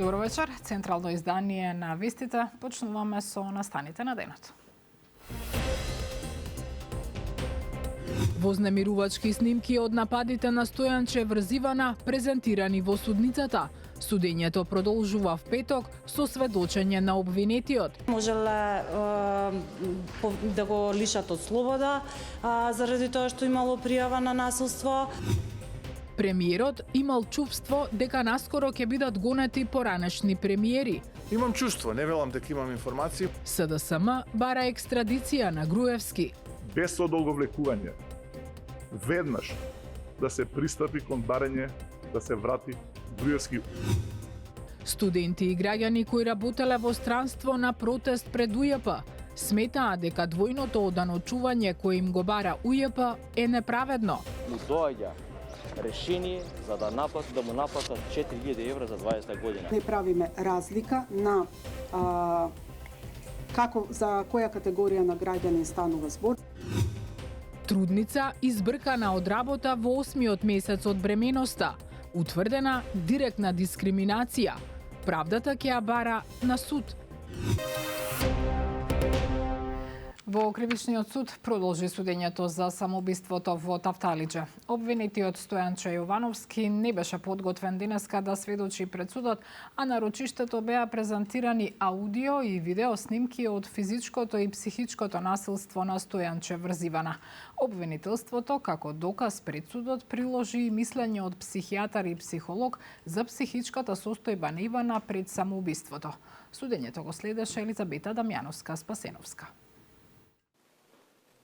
Добро вечер. Централно издание на вестите. Почнуваме со настаните на денот. Вознемирувачки снимки од нападите на Стојанче Врзивана презентирани во судницата. Судењето продолжува в петок со сведочење на обвинетиот. Можеле да го лишат од слобода заради тоа што имало пријава на насилство. Премиерот имал чувство дека наскоро ќе бидат гонети поранешни премиери. Имам чувство, не велам дека имам информации. СДСМ бара екстрадиција на Груевски. Без одолговлекување, веднаш да се пристапи кон барање да се врати Груевски. Студенти и граѓани кои работеле во странство на протест пред УЈП сметаа дека двојното оданочување кој им го бара УЈП е неправедно. Доаѓа решение за да му наплатат 4000 евра за 20 година. Не правиме разлика на како за која категорија на граѓани станува збор. Трудница избркана од работа во 8-миот месец од бременоста. Утврдена директна дискриминација. Правдата ќе ја бара на суд. Во Кривичниот суд продолжи судењето за самоубиството во Тафталиџе. Обвинетиот Стојанче Јовановски не беше подготвен денеска да сведочи пред судот, а на рочиштето беа презентирани аудио и видео снимки од физичкото и психичкото насилство на Стојанче Врзивана. Обвинителството како доказ пред судот приложи и мислење од психијатар и психолог за психичката состојба на Ивана пред самоубиството. Судењето го следеше Елизабета Дамјановска-Спасеновска.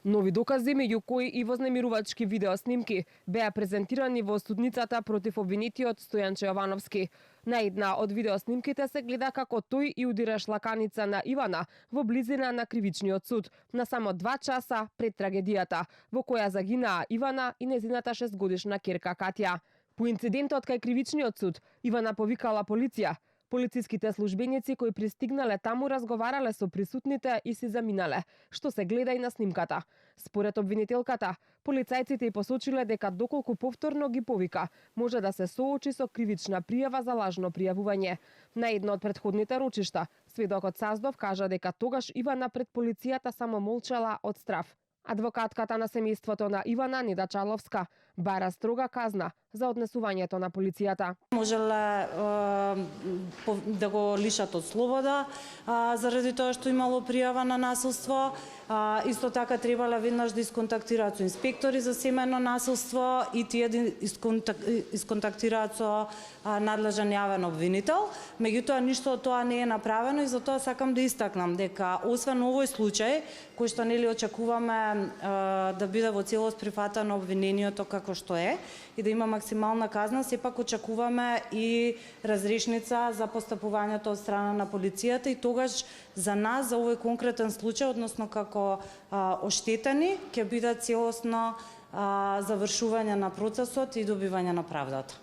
Нови докази, меѓу кои и вознемирувачки видеоснимки, беа презентирани во судницата против обвинетиот Стојанче Јовановски. На една од видеоснимките се гледа како тој и удира шлаканица на Ивана во близина на Кривичниот суд, на само 2 часа пред трагедијата, во која загинаа Ивана и незината 6-годишна ќерка Катја. По инцидентот кај Кривичниот суд, Ивана повикала полиција. Полициските службеници кои пристигнале таму разговарале со присутните и си заминале, што се гледа и на снимката. Според обвинителката, полицајците и посочиле дека доколку повторно ги повика, може да се соочи со кривична пријава за лажно пријавување. На едно од претходните рочишта, сведокот Саздов кажа дека тогаш Ивана пред полицијата само молчала од страв. Адвокатката на семејството на Ивана, Неда Чаловска, бара строга казна за однесувањето на полицијата. Можеле да го лишат од слобода заради тоа што имало пријава на насилство. Исто така требале веднаш да исконтактираат со инспектори за семејно насилство и тие да исконтактираат со надлежен јавен обвинител. Меѓутоа ништо од тоа не е направено и затоа сакам да истакнам дека освен овој случај кој што нели очекуваме да биде во целост прифатено обвинението како што е и да има максимална казна, сепак очекуваме и разрешница за постапувањето од страна на полицијата и тогаш за нас, за овој конкретен случај, односно како оштетени, ќе биде целосно завршување на процесот и добивање на правдата.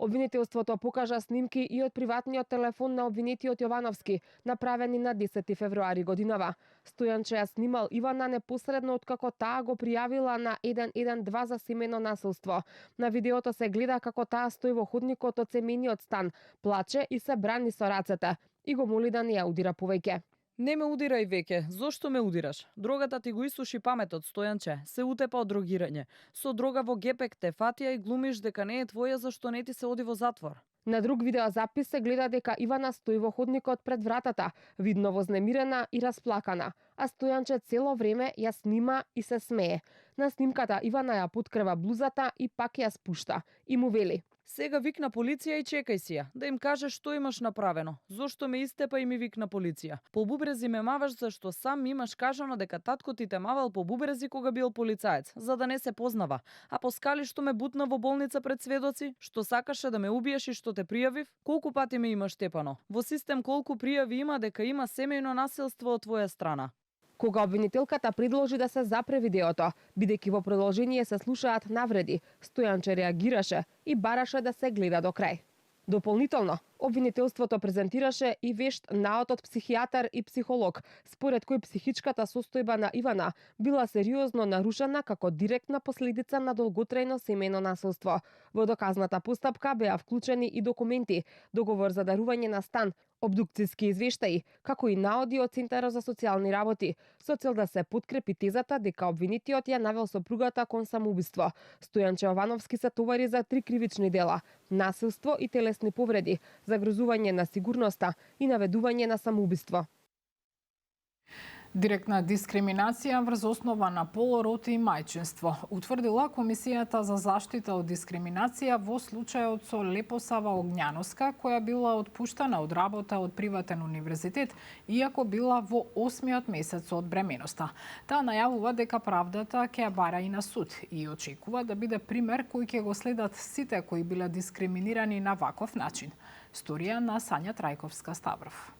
Обвинителството покажа снимки и од приватниот телефон на обвинетиот Јовановски, направени на 10 февруари годинава. Стојанче ја снимал Ивана непосредно откако таа го пријавила на 112 за семејно насилство. На видеото се гледа како таа стои во ходникот од семејниот стан, плаче и се брани со рацете и го моли да не ја удира повеќе. Не ме удирај веќе, зошто ме удираш? Дрогата ти го исуши паметот, Стојанче, се утепа од дрогирање. Со дрога во гепек те фатија и глумиш дека не е твоја зашто не ти се оди во затвор. На друг видеозапис се гледа дека Ивана стои во ходникот пред вратата, видно вознемирена и расплакана, а Стојанче цело време ја снима и се смее. На снимката Ивана ја подкрива блузата и пак ја спушта и му вели: Сега викна полиција и чекај си ја, да им кажеш што имаш направено. Зошто ме истепа и ми викна полиција? По бубрези ме маваш зашто сам имаш кажано дека татко ти те мавал по бубрези кога бил полицаец, за да не се познава. А по скали што ме бутна во болница пред сведоци, што сакаше да ме убиеш и што те пријавив? Колку пати ме имаш тепано? Во систем колку пријави има дека има семејно насилство од твоја страна? Кога обвинителката предложи да се запре видеото, бидејќи во продолжение се слушаат навреди, Стојанче реагираше и бараше да се гледа до крај. Дополнително, Обвинителството презентираше и вешт наод од психијатар и психолог, според кој психичката состојба на Ивана била сериозно нарушена како директна последица на долготрајно семејно насилство. Во доказната постапка беа вклучени и документи, договор за дарување на стан, обдукцијски извештаи, како и наоди од Центарот за социјални работи, со цел да се подкрепи тезата дека обвинетиот ја навел сопругата кон самоубиство. Стојанче Јовановски се товари за 3 кривични дела: насилство и телесни повреди, загрозување на сигурноста и наведување на самоубиство. Директна дискриминација врз основа на пол, род и мајчинство, утврдила Комисијата за заштита од дискриминација во случајот со Лепосава Огњановска, која била отпуштена од работа од приватен универзитет, иако била во 8-миот месец од бременоста. Таа најавува дека правдата ќе ја бара и на суд и очекува да биде пример кој ќе го следат сите кои биле дискриминирани на ваков начин. Сторија на Сања Трајковска-Ставров.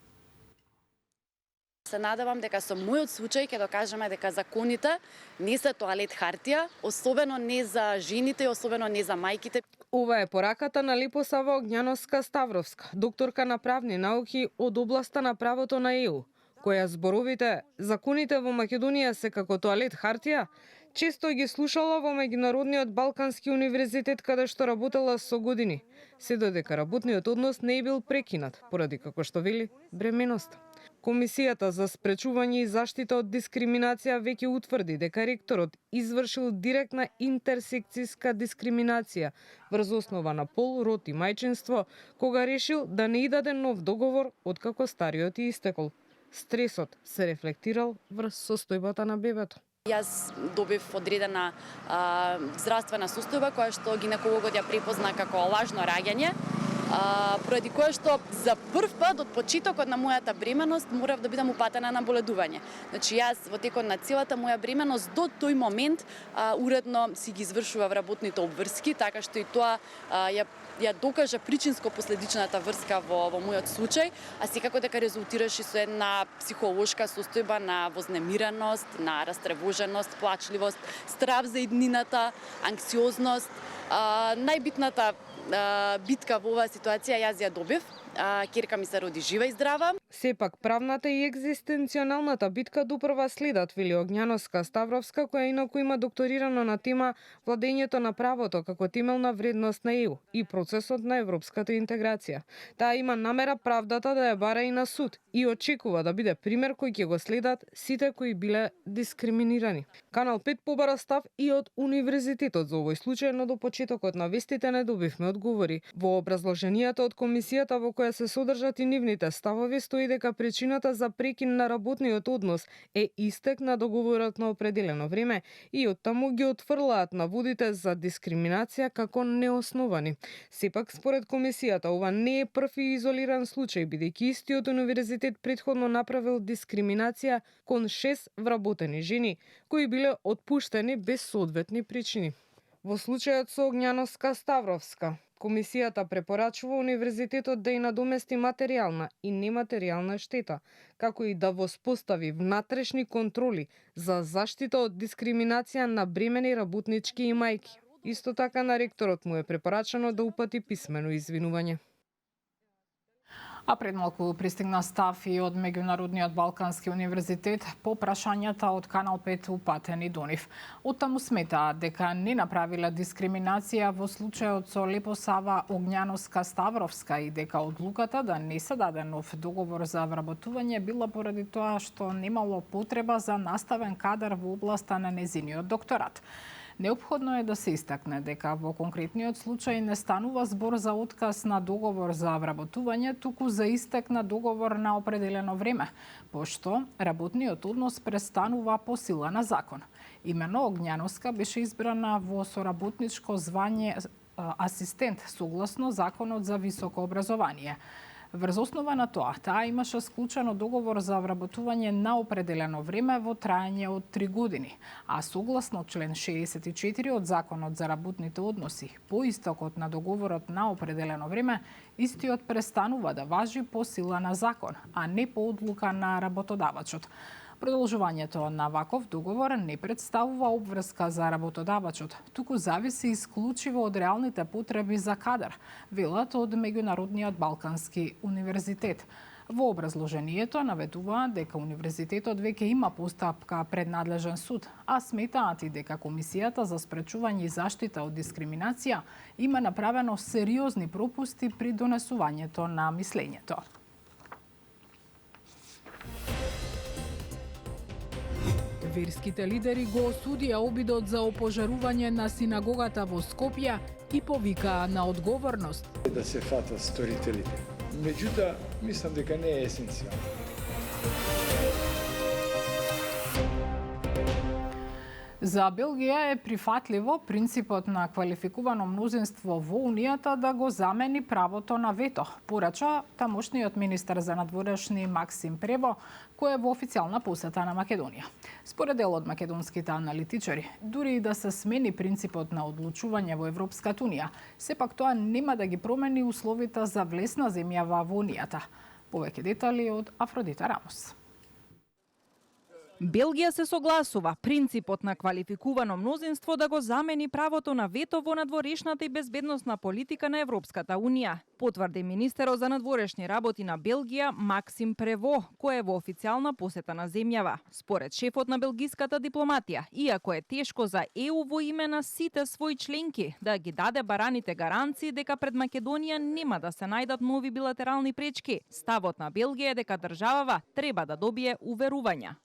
Се надевам дека со мојот случај ќе докажеме дека законите не се тоалет хартија, особено не за жените и особено не за мајките. Ова е пораката на Лепосава Огњановска-Ставровска, докторка на правни науки од областа на правото на ЕУ, која зборовите "законите во Македонија се како тоалет хартија" често ги слушала во Меѓународниот Балкански универзитет каде што работела со години, се додека работниот однос не е бил прекинат, поради како што вели бременоста. Комисијата за спречување и заштита од дискриминација веќе утврди дека ректорот извршил директна интерсекцијска дискриминација врз основа на пол, род и мајчинство, кога решил да не идаде нов договор откако стариот е истекол. Стресот се рефлектирал врз состојбата на бебето. Јас добив одредена здравствена состојба која што гинекологот ја препозна како лажно раѓање, поради кое што за прв пат од почетокот на мојата бременост морав да бидам упатена на боледување. Значи јас во текот на целата моја бременост до тој момент уредно си ги извршував работните обврски, така што и тоа ја докажа причинско-последичната врска во мојот случај, а секако дека резултираше со една психолошка состојба на вознемиреност, на растревоженост, плачливост, страв за иднината, анксиозност. Најбитната битка во оваа ситуација јас ја добив. Ќерка ми се роди жива и здрава. Сепак правната и екзистенцијалната битка допрва следат, вели Огњановска-Ставровска, која инаку има докторирано на тема владењето на правото како темелна вредност на ЕУ и процесот на европската интеграција. Таа има намера правдата да ја бара и на суд и очекува да биде пример кој ќе го следат сите кои биле дискриминирани. Канал 5 побара став и од универзитетот за овој случај, но до почетокот на вестите не добивме одговори. Во образложенијата од комисијата во која се содржат и нивните ставови стои дека причината за прекин на работниот однос е истек на договорот на определено време и оттаму ги отфрлаат наводите за дискриминација како неосновани. Сепак, според комисијата, ова не е прв и изолиран случај, бидејќи истиот универзитет претходно направил дискриминација кон 6 вработени жени, кои биле отпуштени без соодветни причини. Во случајот со Огњановска-Ставровска, комисијата препорачува универзитетот да ја надомести материјална и нематеријална штета, како и да воспостави внатрешни контроли за заштита од дискриминација на бремени работнички и мајки. Исто така на ректорот му е препорачано да упати писмено извинување. А пред малку пристигна став и од Меѓународниот Балкански универзитет по прашањата од Канал 5 упатени до нив. Оттаму сметаат дека не направила дискриминација во случајот со Лепосава Огњановска-Ставровска и дека одлуката да не се даде нов договор за вработување била поради тоа што немало потреба за наставен кадар во областа на незиниот докторат. Неопходно е да се истакне дека во конкретниот случај не станува збор за отказ на договор за вработување, туку за истек на договор на определено време, пошто работниот однос престанува по сила на закон. Имено Огњановска беше избрана во соработничко звање асистент согласно Законот за високо образование. Врз основа на тоа, таа имаше склучено договор за вработување на определено време во трајање од 3 години, а согласно член 64 од Законот за работните односи, по истокот на договорот на определено време, истиот престанува да важи по сила на закон, а не по одлука на работодавачот. Продолжувањето на ваков договор не представува обврска за работодавачот, туку зависи исклучиво од реалните потреби за кадар, велат од Меѓународниот Балкански универзитет. Во образложението наведуваат дека универзитетот веќе има постапка пред надлежен суд, а сметаат и дека Комисијата за спречување и заштита од дискриминација има направено сериозни пропусти при донесувањето на мислењето. Верските лидери го осудија обидот за опожарување на синагогата во Скопје и повикаа на одговорност. Да се фатат сторителите. Меѓутоа, мислам дека не е есенцијално. За Белгија е прифатливо принципот на квалификувано мнозинство во Унијата да го замени правото на вето, порача тамошниот министер за надворешни Максим Прево, кој е во официјална посета на Македонија. Според дел од македонските аналитичари, дури и да се смени принципот на одлучување во Европската Унија, сепак тоа нема да ги промени условите за влез на земјава во Унијата. Повеќе детали од Афродита Рамос. Белгија се согласува принципот на квалификувано мнозинство да го замени правото на вето во надворешната и безбедносна политика на Европската Унија, потврди министерот за надворешни работи на Белгија Максим Прево, кој е во официјална посета на земјава. Според шефот на белгиската дипломатија, иако е тешко за ЕУ во име на сите своји членки да ги даде бараните гаранции дека пред Македонија нема да се најдат нови билатерални пречки, ставот на Белгија е дека државава треба да добие уверувања.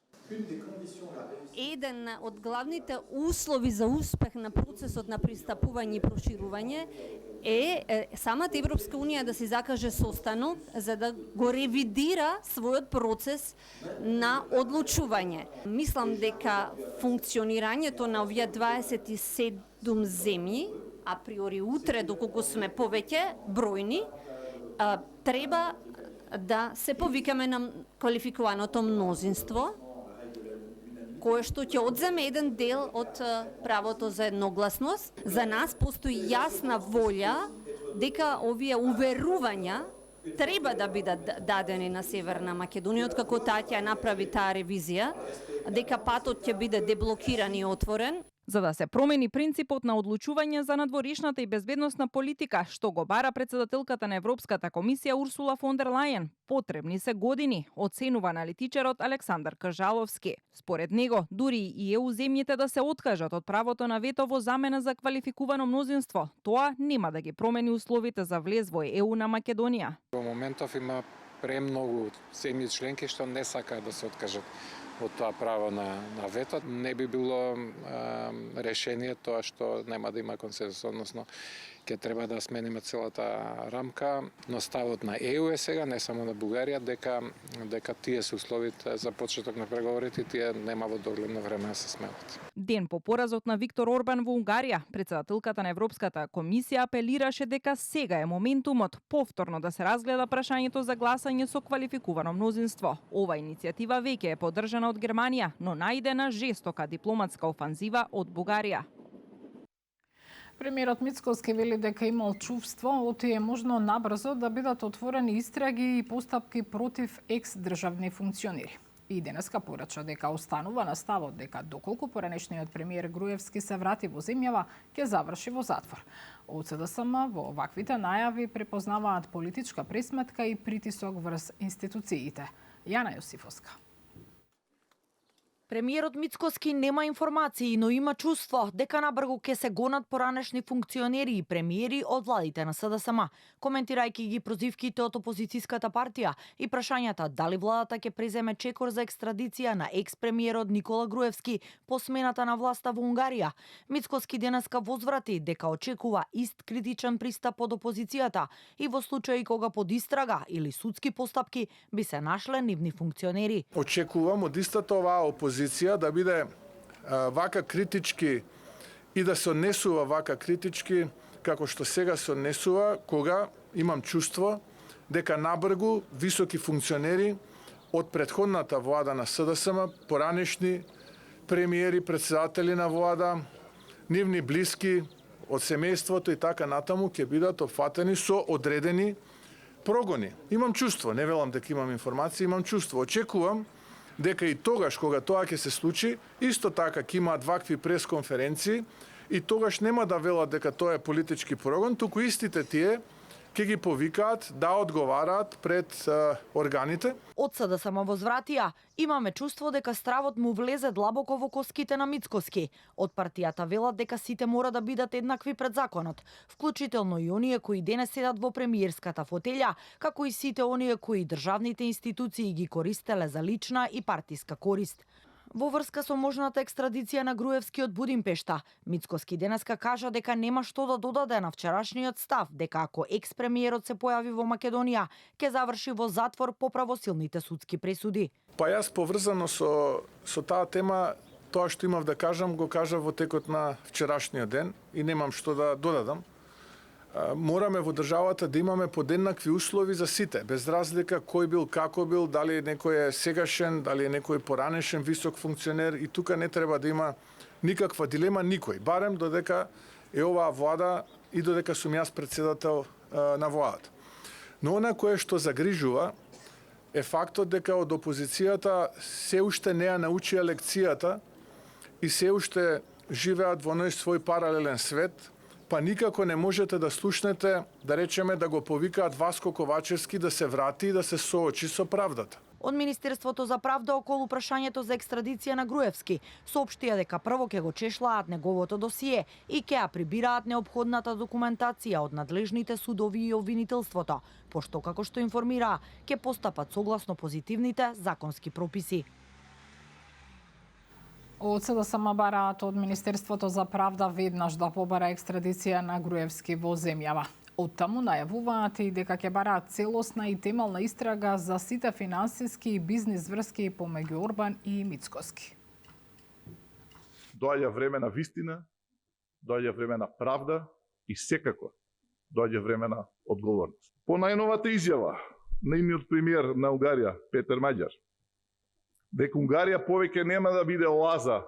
Еден од главните услови за успех на процесот на пристапување и проширување е самата Европска Унија да се закаже состанок за да го ревидира својот процес на одлучување. Мислам дека функционирањето на овие 27 земји, априори утре доколку сме повеќе бројни, треба да се повикаме на квалификуваното мнозинство, кое што ќе одземе еден дел од правото за едногласност. За нас постои јасна волја дека овие уверувања треба да бидат дадени на Северна Македонија, откако таа ќе направи таа ревизија, дека патот ќе биде деблокиран и отворен. За да се промени принципот на одлучување за надворешната и безбедносна политика, што го бара председателката на Европската комисија Урсула фон дер Лајен, потребни се години, оценува аналитичарот Александар Кажаловски. Според него, дури и ЕУ земјите да се откажат од правото на вето во замена за квалификувано мнозинство, тоа нема да ги промени условите за влез во ЕУ на Македонија. Во моментов има премногу земји членки што не сакаат да се откажат од тоа право на вето. Не би било решение тоа што нема да има консенсус, односно ќе треба да смениме целата рамка, но ставот на ЕУ е сега, не само на Бугарија, дека тие се условите за почеток на преговорите и тие нема во догледно време да се сменат. Ден по поразот на Виктор Орбан во Унгарија, председателката на Европската комисија апелираше дека сега е моментумот повторно да се разгледа прашањето за гласање со квалификувано мнозинство. Ова иницијатива веќе е поддржана од Германија, но најдена жестока дипломатска офанзива од Бугарија. Премиерот Мицкоски вели дека имал чувство оти е можно набрзо да бидат отворени истраги и постапки против екс-државни функционери. И денеска порача дека останува на ставот дека доколку поранешниот премиер Груевски се врати во земјава, ќе заврши во затвор. Од СДСМ во оваквите најави препознаваат политичка пресметка и притисок врз институциите. Јана Јосифовска. Премиерот Мицкоски нема информации, но има чувство дека набрзо ќе се гонат поранешни функционери и премиери од владите на СДСМ, коментирајќи ги прозивките од опозицијската партија и прашањата дали владата ќе преземе чекор за екстрадиција на екс-премиерот Никола Груевски по смената на власта во Унгарија. Мицкоски денеска возврати дека очекува ист критичен пристап од опозицијата и во случаи кога под истрага или судски постапки би се нашле нивни функционери. Очекувам од истата оваа опозиција да биде вака критички и да се однесува вака критички како што сега се однесува, кога имам чувство дека набргу високи функционери од претходната влада на СДСМ, поранешни премиери, председатели на влада, нивни блиски од семејството и така натаму ќе бидат опфатени со одредени прогони. Имам чувство, не велам дека имам информација, имам чувство. Очекувам дека и тогаш кога тоа ќе се случи, исто така ќе имаат вакви пресконференции и тогаш нема да велат дека тоа е политички прогон, туку истите тие ќе ги повикаат да одговараат пред органите. Од СДСМ возвратија, имаме чувство дека стравот му влезе длабоко во коските на Мицкоски. Од партијата велат дека сите мора да бидат еднакви пред законот, вклучително и оние кои денес седат во премиерската фотелја, како и сите оние кои државните институции ги користеле за лична и партиска корист. Во врска со можната екстрадиција на Груевски од Будимпешта, Мицкоски денеска кажа дека нема што да додаде на вчерашниот став дека ако екс-премиерот се појави во Македонија, ќе заврши во затвор по правосилните судски пресуди. Па јас поврзано со таа тема, тоа што имав да кажам, го кажав во текот на вчерашниот ден и немам што да додадам. Мораме во државата да имаме подеднакви услови за сите, без разлика кој бил, како бил, дали некој е сегашен, дали е некој поранешен висок функционер, и тука не треба да има никаква дилема никој, барем додека е оваа влада и додека сум јас председател на владата. Но она кое што загрижува е фактот дека од опозицијата се уште не ја научија лекцијата и се уште живеат во оној свој паралелен свет, па никако не можете да слушнете, да речеме, да го повикаат Васко Ковачевски да се врати и да се соочи со правдата. Од Министерството за правда околу прашањето за екстрадиција на Груевски соопштија дека прво ќе го чешлаат неговото досие и ќе ја прибираат неопходната документација од надлежните судови и обвинителството, пошто како што информираа, ќе постапат согласно позитивните законски прописи. Од СДСМ бараат од Министерството за правда веднаш да побара екстрадиција на Груевски во земјава. Од таму најавуваат и дека ќе бараат целосна и темелна истрага за сите финансиски и бизнис врски помеѓу Орбан и Мицкоски. Доаѓа време на вистина, доаѓа време на правда и секако доаѓа време на одговорност. По најновата изјава на нивниот премиер на Унгарија, Петер Маѓар, дека Унгарија повеќе нема да биде оаза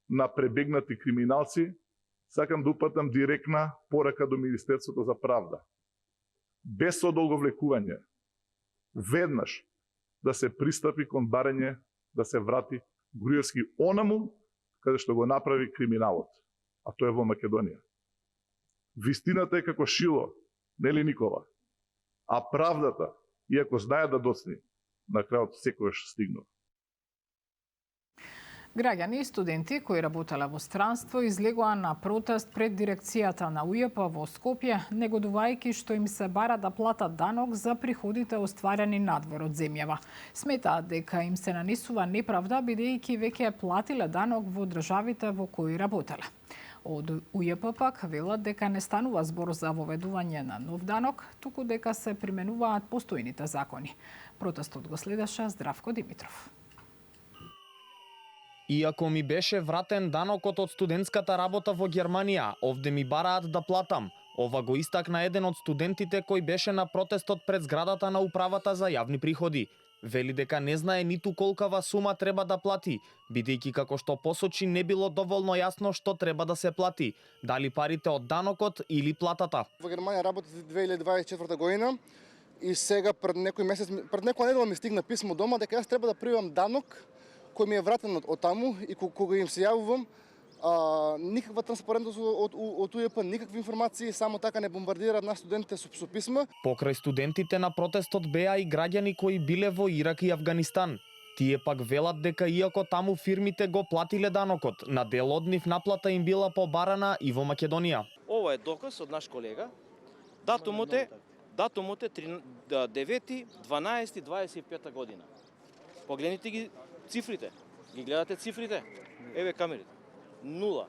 на пребегнати криминалци, сакам да упатам директна порака до Министерството за правда. Без одолговлекување, веднаш да се пристапи кон барање да се врати Груевски онаму каде што го направи криминалот, а тоа е во Македонија. Вистината е како шило, нели Никола? А правдата, иако знае да доцни, на крајот секогаш стигнува. Граѓани и студенти кои работеле во странство излегоа на протест пред дирекцијата на УЈП во Скопје, негодувајќи што им се бара да платат данок за приходите остварени надвор од земјава. Сметаат дека им се нанесува неправда бидејќи веќе платиле данок во државите во кои работеле. Од УЈП пак велат дека не станува збор за воведување на нов данок, туку дека се применуваат постојните закони. Протестот го следеше Здравко Димитров. Иако ми беше вратен данокот од студентската работа во Германија, овде ми бараат да платам. Ова го истакна еден од студентите кој беше на протестот пред зградата на управата за јавни приходи. Вели дека не знае ниту колкава сума треба да плати, бидејќи како што посочи не било доволно јасно што треба да се плати, дали парите од данокот или платата. Во Германија работи 2024 година и сега пред некоја недела ми стигна писмо дома дека јас треба да прибавам данок кој ми е вратен од таму и кога им се јавувам, никаква транспарентност од УЈП, никакви информации, само така не бомбардираат нас студентите со писма. Покрај студентите на протестот беа и граѓани кои биле во Ирак и Авганистан. Тие пак велат дека иако таму фирмите го платиле данокот, на дел од нив наплата им била побарана и во Македонија. Ова е доказ од наш колега. Датумот е 9.12.25 година. Погледнете ги цифрите. Ги гледате цифрите? Еве камерите. 0.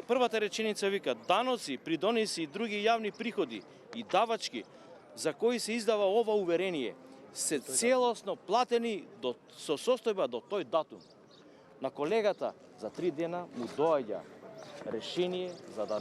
Првата реченица вика: даноци, придоноси и други јавни приходи и давачки за кои се издава ова уверение се целосно платени со состојба до тој датум. На колегата за 3 дена му доаѓа решение за да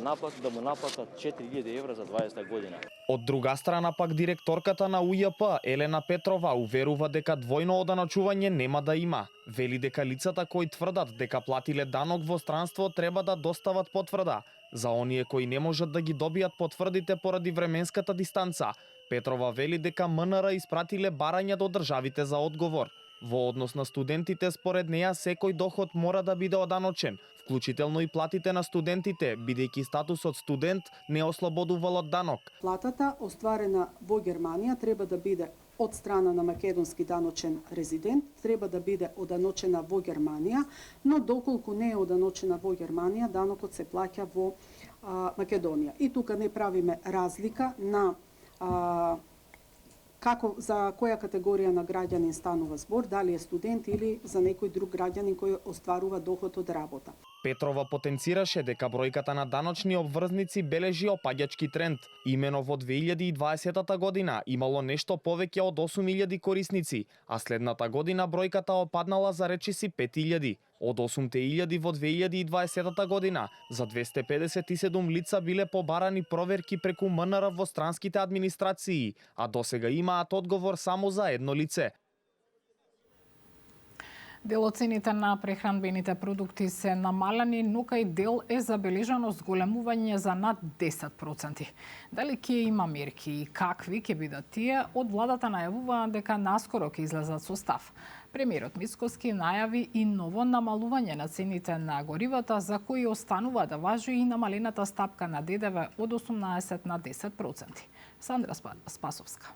му наплатат 4000 евра за 20 година. Од друга страна пак директорката на УЈП Елена Петрова уверува дека двојно оданачување нема да има. Вели дека лицата кои тврдат дека платиле данок во странство треба да достават потврда. За оние кои не можат да ги добијат потврдите поради временската дистанца, Петрова вели дека МНР испратиле барања до државите за одговор. Во однос на студентите, според неја секој доход мора да биде оданочен, вклучително и платите на студентите, бидејќи статусот студент не ослободувал од данок. Платата остварена во Германија треба да биде од страна на македонски даночен резидент, треба да биде оданочена во Германија, но доколку не е оданочена во Германија, данокот се плаќа во Македонија. И тука не правиме разлика на како за која категорија на граѓанин станува збор, дали е студент или за некој друг граѓанин кој остварува доход од работа. Петрова потенцираше дека бројката на даночни обврзници бележи опаѓачки тренд. Имено во 2020 година имало нешто повеќе од 8.000 корисници, а следната година бројката опаднала за речиси 5.000. Од 8.000 во 2020 година, за 257 лица биле побарани проверки преку МНР во странските администрации, а досега имаат одговор само за едно лице. Дел од цените на прехранбените продукти се намалени, но кај дел е забележано зголемување за над 10%. Дали ќе има мерки и какви ќе бидат тие, од владата најавува дека наскоро ќе излезат со став. Премиерот Мицкоски најави и ново намалување на цените на горивата, за кои останува да важи и намалената стапка на ДДВ од 18 на 10%. Сандра Спасовска.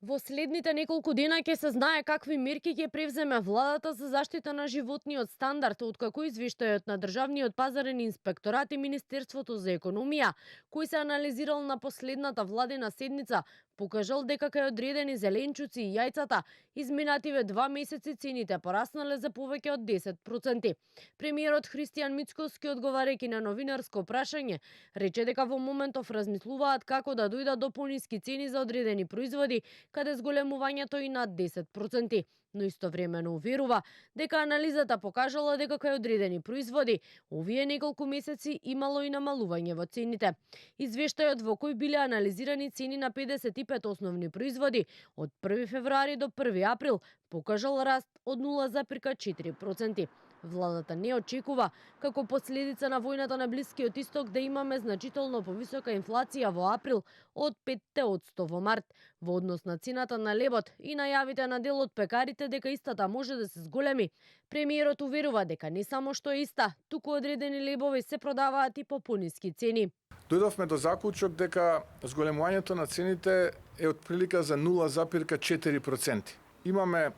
Во следните неколку дена ќе се знае какви мерки ќе превземе владата за заштита на животниот стандард, откако извештајот на Државниот пазарен инспекторат и Министерството за економија, кој се анализирал на последната владина седница, покажал дека кај одредени зеленчуци и јајцата изминативе 2 месеци цените пораснале за повеќе од 10%. Премиерот Христијан Мицкоски, одговарајќи на новинарско прашање, рече дека во моментов размислуваат како да дојдат до пониски цени за одредени производи, каде зголемувањето и над 10%, но истовремено уверува дека анализата покажала дека кај одредени производи овие неколку месеци имало и намалување во цените. Извештајот во кој биле анализирани цени на 55 основни производи од 1 февруари до 1 април покажал раст од 0,4%. Владата не очекува, како последица на војната на Блискиот Исток, да имаме значително повисока инфлација во април од 5% во март. Во однос на цената на лебот и најавите на дел од пекарите дека истата може да се зголеми, премиерот уверува дека не само што е иста, туку одредени лебови се продаваат и по пониски цени. Дојдовме до заклучок дека зголемувањето на цените е отприлика за 0,4%. Имаме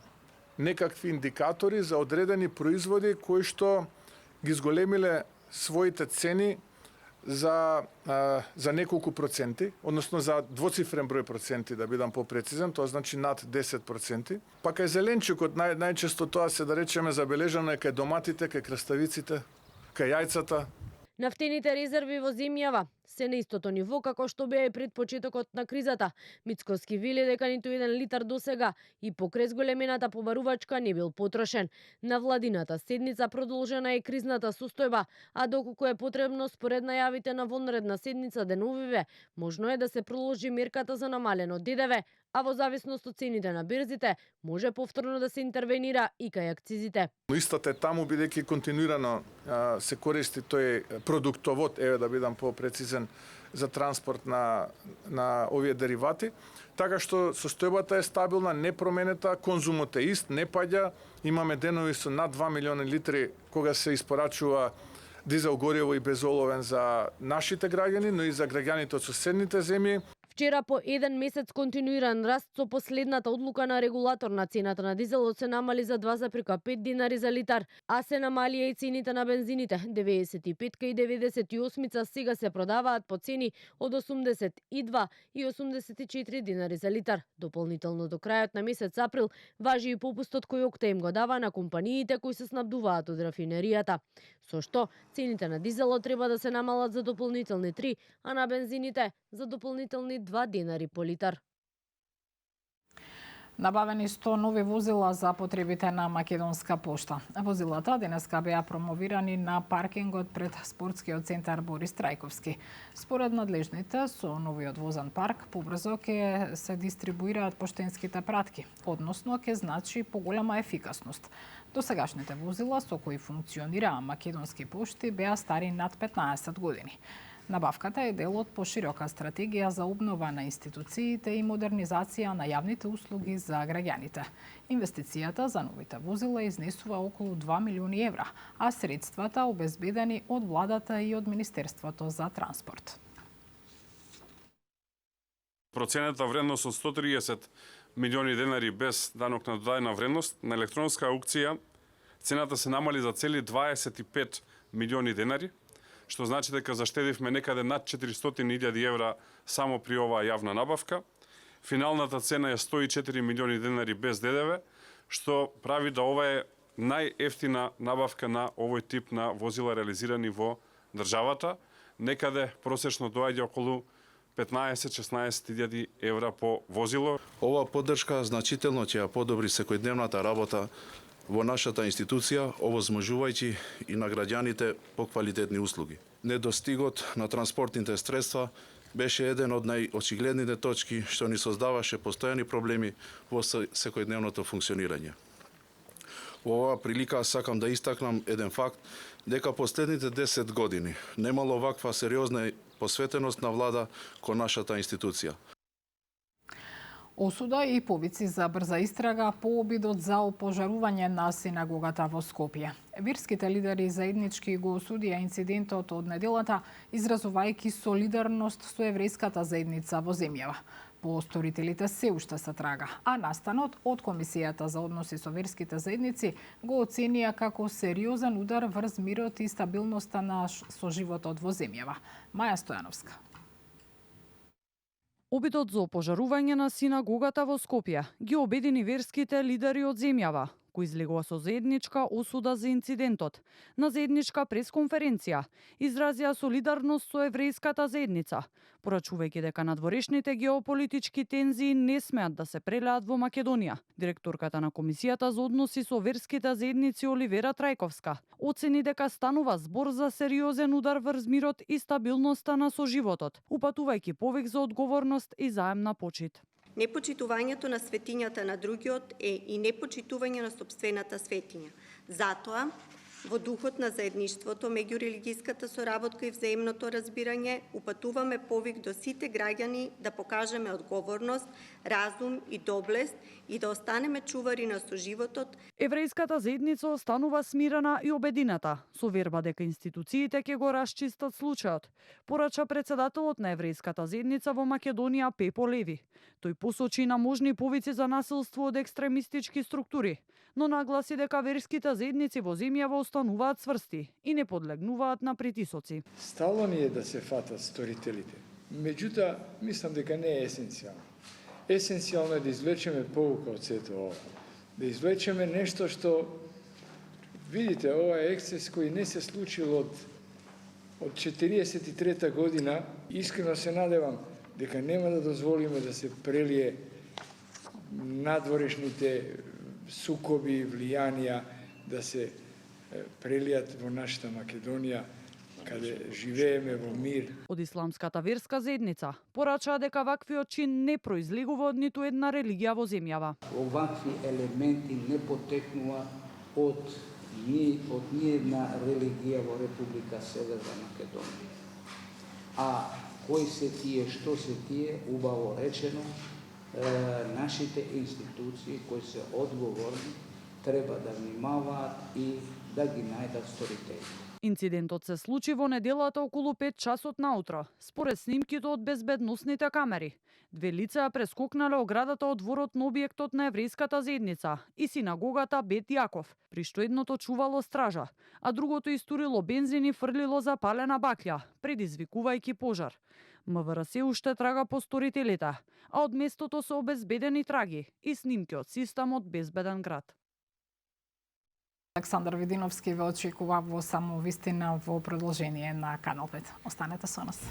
некакви индикатори за одредени производи кои што ги зголемиле своите цени за неколку проценти, односно за двоцифрен број проценти, да бидам попрецизен, тоа значи над 10%. Па кај зеленчукот најчесто тоа се, да речеме, забележано е кај доматите, кај краставиците, кај јајцата. Нафтените резерви во земјава се на истото ниво како што беа и пред почетокот на кризата. Мицкоски вели дека ниту еден литар досега и покрај зголемената побарувачка не бил потрошен. На владината седница продолжена е кризната состојба, а доколку е потребно според најавите на вонредна седница деновиве, можно е да се проложи мерката за намалено ДДВ, а во зависност од цените на берзите, може повторно да се интервенира и кај акцизите. Но истата е таму, бидејќи континуирано се користи тој продуктовод, еве да бидам попрецизен, за транспорт на овие деривати, така што состојбата е стабилна, непроменета, конзумот е ист, не паѓа, имаме денови со над 2 милиони литри кога се испорачува дизел гориво и безоловен за нашите граѓани, но и за граѓаните од соседните земји. Вчера по еден месец континуиран раст со последната одлука на регулатор на цената на дизелот се намали за 2,5 динари за литар, а се намалија и цените на бензините. 95 и 98 сега се продаваат по цени од 82 и 84 динари за литар. Дополнително до крајот на месец април важи и попустот кој ОКТА им го дава на компаниите кои се снабдуваат од рафинеријата. Со што цените на дизелот треба да се намалат за дополнителни 3, а на бензините за дополнителни 2 динари по литар. Набавени 100 нови возила за потребите на Македонска пошта. Возилата денеска беа промовирани на паркингот пред спортскиот центар Борис Трајковски. Според надлежните, со новиот возен парк побрзо ќе се дистрибуираат поштенските пратки, односно ќе значи поголема ефикасност. Досегашните возила со кои функционираа Македонски пошти беа стари над 15 години. Набавката е дел од поширока стратегија за обнова на институциите и модернизација на јавните услуги за граѓаните. Инвестицијата за новите возила изнесува околу 2 милиони евра, а средствата обезбедени од владата и од Министерството за транспорт. Проценета вредност од 130 милиони денари без данок на додадена вредност на електронска аукција, цената се намали за цели 25 милиони денари, што значи дека заштедивме некаде над 400.000 евра само при оваа јавна набавка. Финалната цена е 104 милиони денари без ДДВ, што прави да ова е најефтина набавка на овој тип на возила реализирани во државата. Некаде просечно доаѓа околу 15-16.000 евра по возило. Ова поддршка значително ќе ја подобри секојдневната работа во нашата институција, овозможувајќи и на граѓаните поквалитетни услуги. Недостигот на транспортните средства беше еден од најочигледните точки што ни создаваше постојани проблеми во секојдневното функционирање. Во оваа прилика сакам да истакнам еден факт, дека последните 10 години немало ваква сериозна посветеност на влада кон нашата институција. Осуда и повици за брза истрага по обидот за опожарување на синагогата во Скопје. Верските лидери заеднички го осудија инцидентот од неделата, изразувајќи солидарност со еврејската заедница во земјава. По сторителите се уште се трага, а настанот од Комисијата за односи со верските заедници го оценија како сериозен удар врз мирот и стабилноста на соживотот во земјава. Маја Стојановска. Обидот за опожарување на синагогата во Скопје ги обедини верските лидери од земјава, кои излегува со заедничка осуда за инцидентот. На заедничка пресконференција изразија солидарност со еврејската заедница, порачувајќи дека надворешните геополитички тензии не смеат да се прелеат во Македонија. Директорката на Комисијата за односи со верските заедници Оливера Трајковска оцени дека станува збор за сериозен удар врз мирот и стабилноста на соживотот, упатувајќи повик за одговорност и заемна почит. Непочитувањето на светињата на другиот е и непочитување на сопствената светиња. Затоа, во духот на заедништвото, меѓурелигиската соработка и взаимното разбирање, упатуваме повик до сите граѓани да покажеме одговорност, разум и доблест и да останеме чувари на соживотот. Еврејската заедница останува смирена и обедината, со верба дека институциите ќе го расчистат случајот, порача председателот на еврејската заедница во Македонија Пепо Леви. Тој посочи на можни повици за насилство од екстремистички структури, но нагласи дека верските заедници во земјава остануваат цврсти и не подлегнуваат на притисоци. Стално ни е да се фатат сторителите. Меѓутоа, мислам дека не е есенцијално. Есенцијално е да извлечеме поука од сето ова. Да извлечеме нешто што, видите, ова е ексцес кој не се случил од 43 година. Искрено се надевам дека нема да дозволиме да се прелие надворешните сукоби, влијанија, да се прелијат во нашата Македонија, каде живееме во мир. Од исламската верска заедница порачаа дека ваквиот чин не произлегува од ниту една религија во земјава. Овакви елементи не потекнува од ниедна религија во Република Северна Македонија. А кои се тие, што се тие, убаво речено, нашите институции кои се одговорни треба да внимаваат и да ги најдат сторителите. Инцидентот се случи во неделата околу 5 часот наутро. Според снимките од безбедносните камери, две лица прескокнале оградата од дворот на објектот на еврејската заедница и синагогата Бет Јаков, при што едното чувало стража, а другото истурило бензин и фрлило запалена баклја, предизвикувајќи пожар. МВР се уште трага по сторителите, а од местото се обезбедени траги и снимки од системот Безбеден град. Александар Видиновски ве очекува во само вистина во продолжение на Канал 5. Останете со нас.